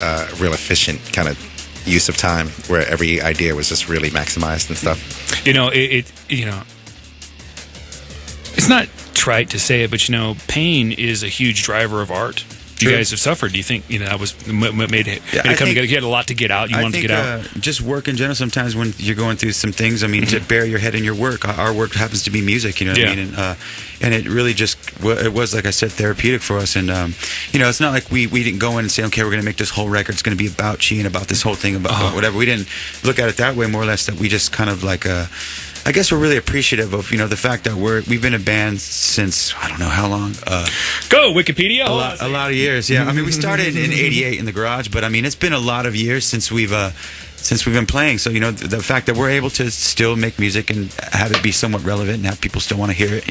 real efficient kind of use of time, where every idea was just really maximized and stuff. You know, it's not trite to say it, but pain is a huge driver of art. You guys have suffered. Do you think that was what made it come together? You had a lot to get out. You wanted to get out. Just work in general. Sometimes when you're going through some things, I mean, to bury your head in your work. Our work happens to be music. You know what I mean? And it really it was, like I said, therapeutic for us. And it's not like we didn't go in and say, okay, we're going to make this whole record. It's going to be about Chi and about this whole thing about whatever. We didn't look at it that way. More or less, that we just kind of like I guess we're really appreciative of the fact that we've been a band since I don't know how long. Go Wikipedia. A lot of years. Yeah, I mean we started in '88 in the garage, but I mean it's been a lot of years since we've been playing. So the fact that we're able to still make music and have it be somewhat relevant and have people still want to hear it.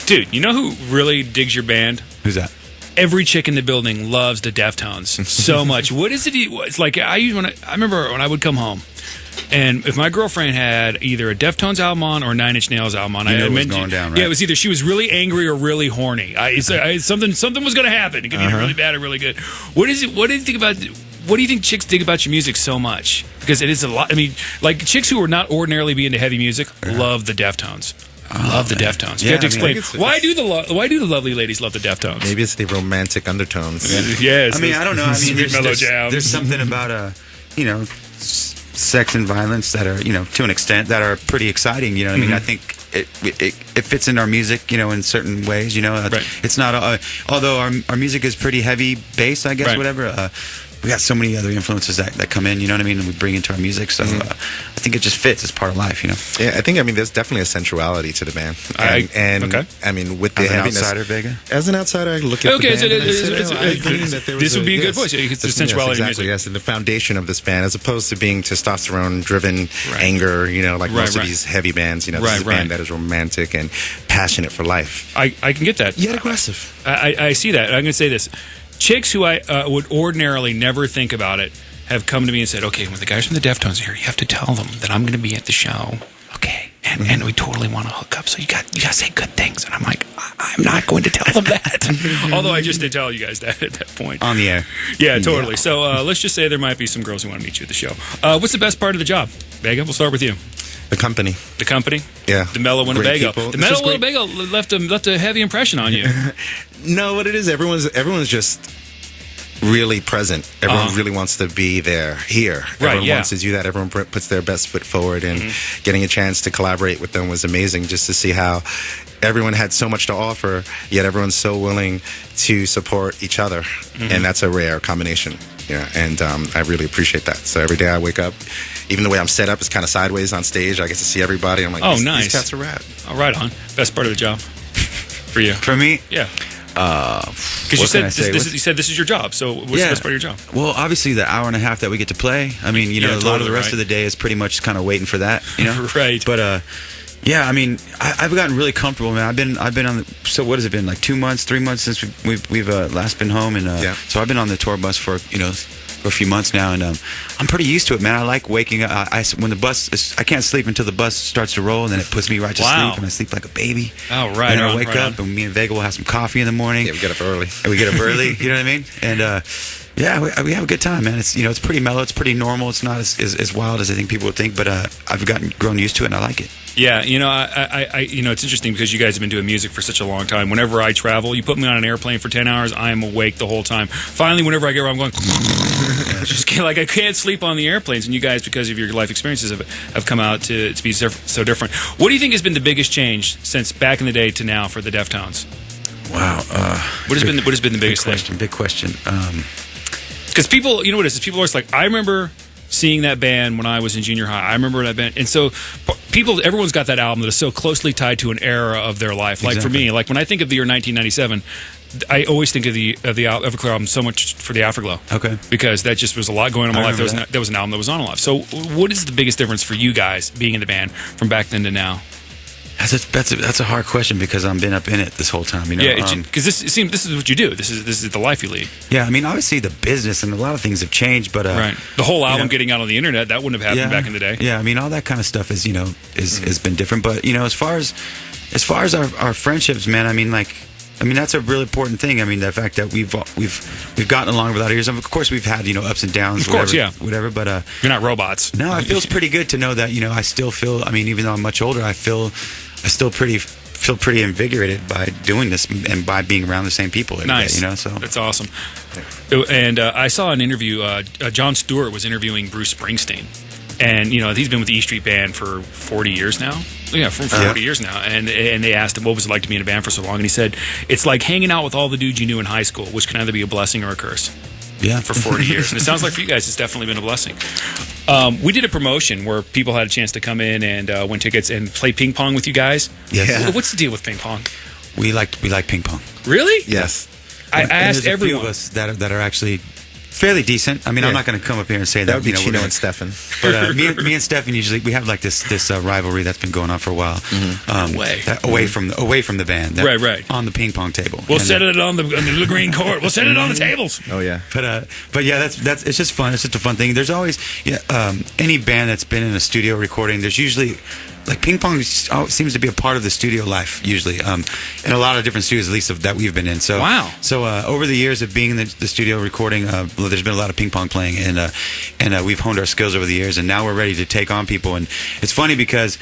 Dude, you know who really digs your band? Who's that? Every chick in the building loves the Deftones so much. What is it? It's like I remember when I would come home. And if my girlfriend had either a Deftones album on or a Nine Inch Nails album on, it was going down, right? Yeah, it was either she was really angry or really horny. Something was going to happen. It could be really bad or really good. What do you think chicks dig about your music so much? Because it is a lot. I mean, like chicks who are not ordinarily be into heavy music love the Deftones. Love the Deftones. You have to explain why do the lovely ladies love the Deftones? Maybe it's the romantic undertones. Yes. I mean, I don't know. I mean, there's something about sex and violence that are to an extent that are pretty exciting. I mean, I think it fits in our music in certain ways. It's not although our music is pretty heavy bass, I guess, whatever. We got so many other influences that come in, you know what I mean, and we bring into our music. So I think it just fits as part of life, Yeah, I think there's definitely a sensuality to the band. I mean, with the heaviness. As an outsider, Vega? As an outsider, I look at the band. This would be a good voice. It's the sensuality of music. Yes, and the foundation of this band, as opposed to being testosterone-driven anger, like most of these heavy bands. This is a band that is romantic and passionate for life. I can get that. Yet aggressive. I see that. I'm going to say this. Chicks who I would ordinarily never think about it have come to me and said, okay, when the guys from the Deftones are here, you have to tell them that I'm going to be at the show. Okay. And we totally want to hook up, so you got to say good things. And I'm like, I'm not going to tell them that. Although I just did tell you guys that at that point. On the air. Yeah, totally. So let's just say there might be some girls who want to meet you at the show. What's the best part of the job? Vega, we'll start with you. The company. The company? Yeah. The mellow Winnebago. The mellow Winnebago left a heavy impression on you. No, what it is, everyone's just really present. Everyone really wants to be here. Everyone wants to do that. Everyone puts their best foot forward, and getting a chance to collaborate with them was amazing, just to see how everyone had so much to offer, yet everyone's so willing to support each other. And that's a rare combination. Yeah, and I really appreciate that. So every day I wake up, even the way I'm set up is kind of sideways on stage. I get to see everybody. I'm like, nice. These cats are rad. Oh, right on. Best part of the job for you. For me? Yeah. Because you said this is your job. So what's the best part of your job? Well, obviously the hour and a half that we get to play. I mean, a lot of the rest of the day is pretty much kind of waiting for that. Right. But yeah, I mean, I've gotten really comfortable, man. I've been on. So what has it been, like 2 months, 3 months since we've last been home, and so I've been on the tour bus for for a few months now, and I'm pretty used to it, man. I like waking up. When the bus I can't sleep until the bus starts to roll, and then it puts me right to sleep, and I sleep like a baby. Oh, right. And I wake up, and me and Vega will have some coffee in the morning. Yeah, we get up early. You know what I mean? And yeah, we have a good time, man. It's it's pretty mellow, it's pretty normal. It's not as wild as I think people would think, but I've grown used to it, and I like it. Yeah, I it's interesting because you guys have been doing music for such a long time. Whenever I travel, you put me on an airplane for 10 hours, I am awake the whole time. Finally, whenever I get where I'm going, I can't sleep on the airplanes. And you guys, because of your life experiences, have come out to be so different. What do you think has been the biggest change since back in the day to now for the Deftones? Wow. What has been the biggest thing? Big question. Because people, what it is people are always like, I remember seeing that band when I was in junior high. I remember that band. And so everyone's got that album that is so closely tied to an era of their life. Like for me, like when I think of the year 1997, I always think of the Everclear album so much for the Afterglow. Okay. Because that just was a lot going on in my life. There was an album that was on a lot. So what is the biggest difference for you guys being in the band from back then to now? That's a hard question because I've been up in it this whole time. Yeah, because this is what you do. This is the life you lead. Yeah, I mean, obviously the business and a lot of things have changed, but right, the whole album getting out on the internet, that wouldn't have happened back in the day. Yeah, I mean, all that kind of stuff is has been different. But as far as our friendships, man, I mean, like I mean, that's a really important thing. I mean, the fact that we've gotten along without ears. Of course, we've had ups and downs. Of course, whatever. But you're not robots. No, it feels pretty good to know that I still feel. I mean, even though I'm much older, I still feel pretty invigorated by doing this and by being around the same people every nice. day, so that's awesome. And I saw an interview. Jon Stewart was interviewing Bruce Springsteen, and he's been with the E Street Band for 40 years now. Yeah, for 40 years now. And they asked him what was it like to be in a band for so long, and he said it's like hanging out with all the dudes you knew in high school, which can either be a blessing or a curse. Yeah, for 40 years. And it sounds like for you guys, it's definitely been a blessing. We did a promotion where people had a chance to come in and win tickets and play ping pong with you guys. Yeah. What's the deal with ping pong? We like ping pong. Really? Yes. I asked everyone. Few of us that are actually fairly decent. I mean, I'm not going to come up here and say that. That would be Chino and Stefan. But me and Stefan usually we have like this rivalry that's been going on for a while. Away from the band. Right. On the ping pong table. We'll set it on the little green court. We'll set it on the tables. Oh yeah. But yeah, that's it's just fun. It's just a fun thing. There's always any band that's been in a studio recording. There's usually. Like ping pong seems to be a part of the studio life usually, in a lot of different studios, at least that we've been in. So wow. So over the years of being in the studio recording, there's been a lot of ping pong playing, and we've honed our skills over the years, and now we're ready to take on people. And it's funny because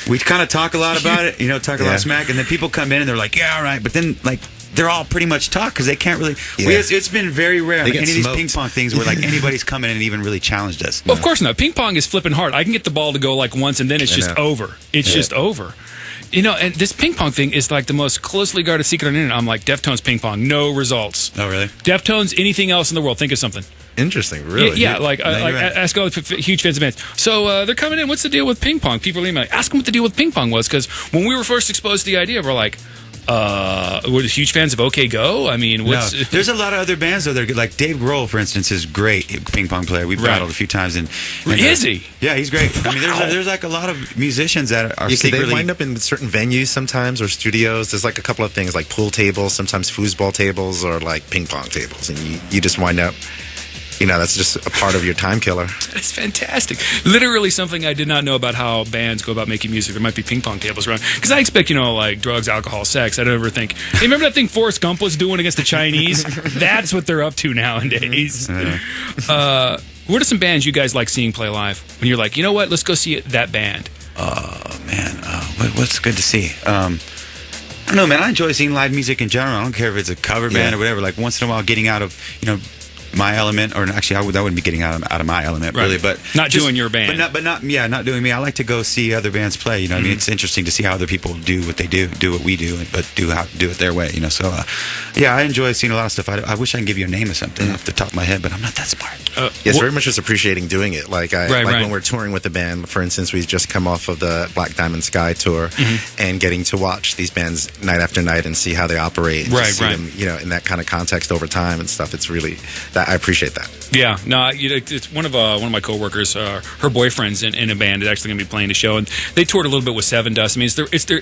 we kind of talk a lot about it, talk a lot of smack, and then people come in and they're like, yeah, all right, but then like. They're all pretty much talk because they can't really. Yeah. It's been very rare like any of these ping pong things where like anybody's come in and even really challenged us. Well, of course not. Ping pong is flipping hard. I can get the ball to go like once and then it's just over. It's just over. And this ping pong thing is like the most closely guarded secret on the internet. I'm like, Deftones ping pong, no results. Oh, really? Deftones, anything else in the world? Think of something. Interesting, really. Yeah, ask all the huge fans of bands. So they're coming in. What's the deal with ping pong? People are emailing. Ask them what the deal with ping pong was because when we were first exposed to the idea, we're like. We're huge fans of OK Go. I mean, there's a lot of other bands though. They're good. Like Dave Grohl, for instance, is great ping pong player. We've battled a few times, and is he? Yeah, he's great. I mean, there's like a lot of musicians that are secretly. They wind up in certain venues sometimes or studios. There's like a couple of things like pool tables, sometimes foosball tables, or like ping pong tables, and you just wind up. That's just a part of your time killer. That's fantastic. Literally something I did not know about how bands go about making music. There might be ping pong tables around. Because I expect, like drugs, alcohol, sex. I don't ever think, hey, remember that thing Forrest Gump was doing against the Chinese? That's what they're up to nowadays. What are some bands you guys like seeing play live? When you're like, you know what, let's go see that band. Oh, man. What's good to see? I don't know, man. I enjoy seeing live music in general. I don't care if it's a cover band or whatever. Like once in a while getting out of, my element, or actually, that wouldn't be getting out of my element, really. But not doing your band, but not doing me. I like to go see other bands play. I mean, it's interesting to see how other people do what they do what we do, but do it their way. So, I enjoy seeing a lot of stuff. I wish I could give you a name of something off the top of my head, but I'm not that smart. It's very much just appreciating doing it. Like when we're touring with the band, for instance, we've just come off of the Black Diamond Sky tour, and getting to watch these bands night after night and see how they operate, and see them, in that kind of context over time and stuff. It's really that I appreciate that. Yeah, no, it's one of my coworkers. Her boyfriend's in a band is actually going to be playing a show, and they toured a little bit with Seven Dust. I mean,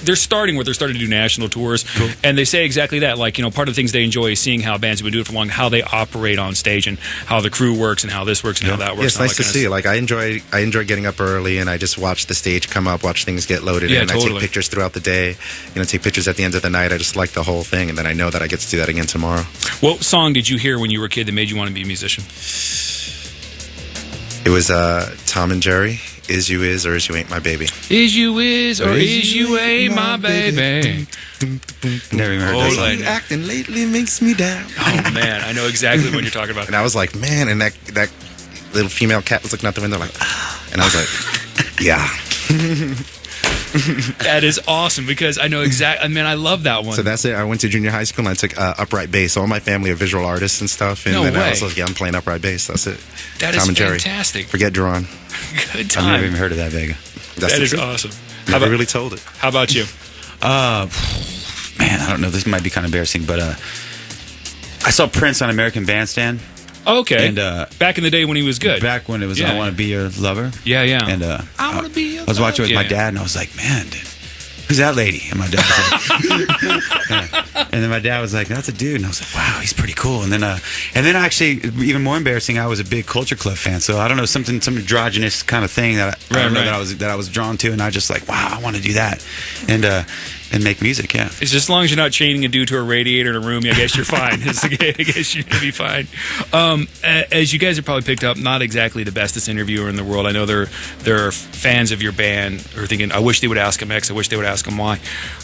they're starting to do national tours, and they say exactly that. Like, part of the things they enjoy is seeing how bands have been doing it for long, how they operate on stage, and how the crew works, and how this works, and how that works. Yeah, it's nice to see. Like, I enjoy getting up early, and I just watch the stage come up, watch things get loaded, and I take pictures throughout the day. Take pictures at the end of the night. I just like the whole thing, and then I know that I get to do that again tomorrow. What song did you hear when you were a kid that made you want to be a musician? It was Tom and Jerry. Is you is or is you ain't my baby. Is you is or is you ain't my baby. Never even heard that song. You acting lately makes me down. Oh man, I know exactly what you're talking about. And I was like, man, and that little female cat was looking out the window like, and I was like, yeah. That is awesome because I know exactly. I mean, I love that one. So that's it. I went to junior high school and I took upright bass. All my family are visual artists and stuff. And no then way. I was like, I'm playing upright bass. That's it. That Tom is and Jerry. fantastic. Forget Duran. Good time. I've never even heard of that, Vega. That is awesome. Never really told it. How about you? Man, I don't know. This might be kind of embarrassing, but I saw Prince on American Bandstand. Okay. And back in the day when he was good. Back when it was I Want to Be Your Lover. Yeah, yeah. And I want to be your I was watching it with my dad, and I was like, man, dude, who's that lady? And my dad was like, and then my dad was like, that's a dude. And I was like, wow, he's pretty cool. And then actually, even more embarrassing, I was a big Culture Club fan. So I don't know, some androgynous kind of thing that I was drawn to, and I just like, wow, I want to do that. And and make music. Yeah, it's just as long as you're not chaining a dude to a radiator in a room, I guess you're fine. I guess you're gonna be fine. As you guys have probably picked up, not exactly the bestest interviewer in the world. I know there are fans of your band who are thinking, I wish they would ask him X, I wish they would ask him Y.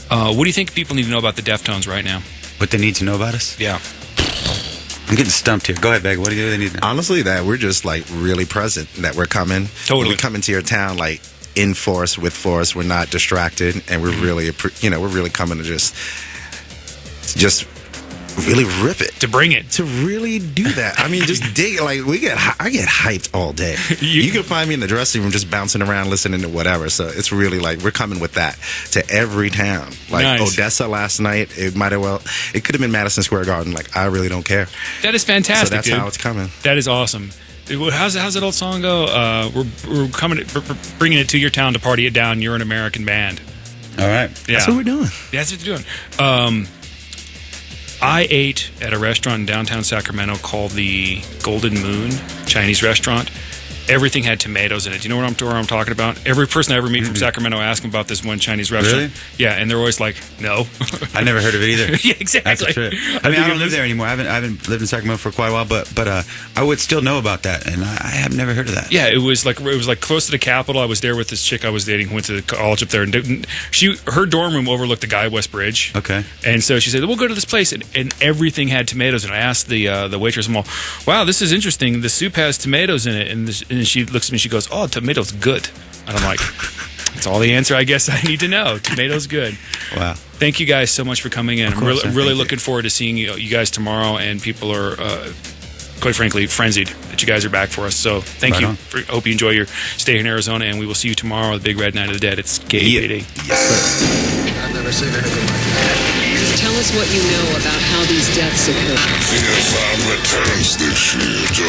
What do you think people need to know about the Deftones right now? What they need to know about us? Yeah. I'm getting stumped here. Go ahead, Vega. What do they need to know? Honestly, that we're just like really present, that we're coming. Totally. We come into your town like in force, with force. We're not distracted, and we're really, we're really coming to just really rip it, to bring it, to really do that. I mean, just dig. Like I get hyped all day. You can find me in the dressing room just bouncing around, listening to whatever. So it's really like we're coming with that to every town. Like nice. Odessa last night, it could have been Madison Square Garden. Like I really don't care. That is fantastic. So that's dude. how it's coming. That is awesome. How's that old song go? We're bringing it to your town to party it down. You're an American band. All right. Yeah. That's what we're doing. That's what you're doing. I ate at a restaurant in downtown Sacramento called the Golden Moon Chinese restaurant. Everything had tomatoes in it. Do you know what I'm talking about? Every person I ever meet from Sacramento asks them about this one Chinese restaurant. Really? Yeah, and they're always like, no. I never heard of it either. Yeah, exactly. That's a trip. I mean, I don't live there anymore. I haven't lived in Sacramento for quite a while, but I would still know about that, and I have never heard of that. Yeah, it was like close to the Capitol. I was there with this chick I was dating who went to college up there, and her dorm room overlooked the Guy West Bridge. Okay. And so she said, we'll go to this place, and everything had tomatoes. And I asked the waitress, well, wow, this is interesting. The soup has tomatoes in it, and she looks at me, she goes, oh, tomatoes good. And I'm like, that's all the answer I guess I need to know. Tomatoes good. Wow. Thank you guys so much for coming in. Of course, I'm really looking forward to seeing you guys tomorrow, and people are, quite frankly, frenzied that you guys are back for us. So thank you. Hope you enjoy your stay here in Arizona, and we will see you tomorrow, the Big Red Night of the Dead. It's KUPD. Yes, sir. I've never seen anything like that. Tell us what you know about how these deaths occur. The FM returns this year to